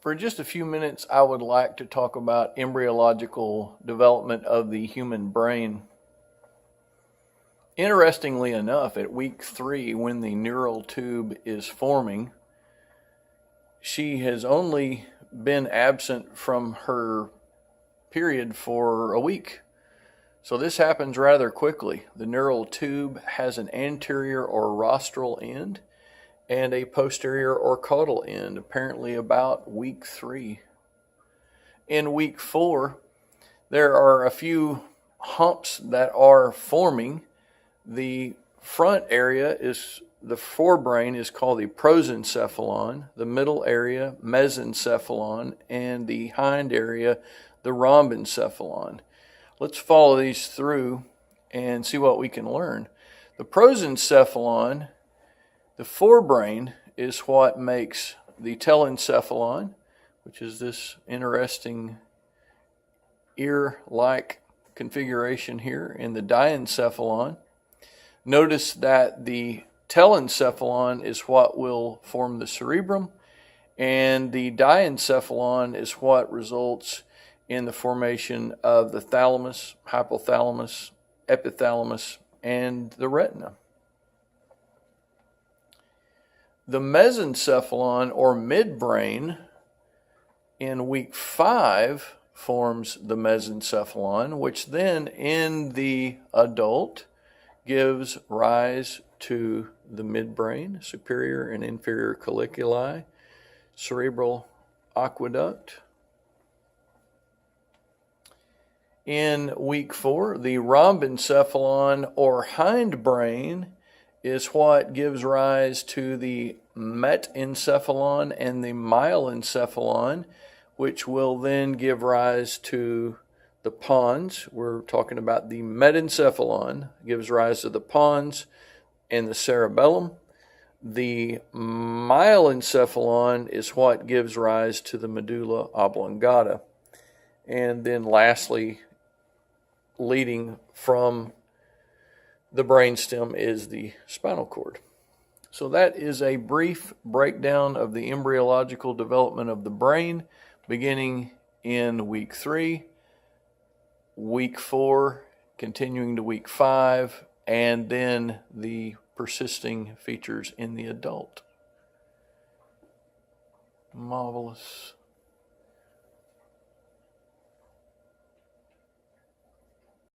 For just a few minutes, I would like to talk about embryological development of the human brain. Interestingly enough, at week 3, when the neural tube is forming, she has only been absent from her period for a week. So this happens rather quickly. The neural tube has an anterior or rostral end and a posterior or caudal end, apparently about week 3. In week 4, there are a few humps that are forming. The front area is the forebrain is called the prosencephalon, the middle area mesencephalon, and the hind area the rhombencephalon. Let's follow these through and see what we can learn. The prosencephalon, the forebrain, is what makes the telencephalon, which is this interesting ear-like configuration here, in the diencephalon. Notice that the telencephalon is what will form the cerebrum, and the diencephalon is what results in the formation of the thalamus, hypothalamus, epithalamus, and the retina. The mesencephalon, or midbrain, in week 5 forms the mesencephalon, which then in the adult gives rise to the midbrain, superior and inferior colliculi, cerebral aqueduct. In week 4, the rhombencephalon, or hindbrain, is what gives rise to the metencephalon and the myelencephalon, which will then give rise to the pons. We're talking about the metencephalon, gives rise to the pons and the cerebellum. The myelencephalon is what gives rise to the medulla oblongata. And then lastly, leading from the brainstem is the spinal cord. So that is a brief breakdown of the embryological development of the brain, beginning in week 3, week 4, continuing to week 5, and then the persisting features in the adult. Marvelous.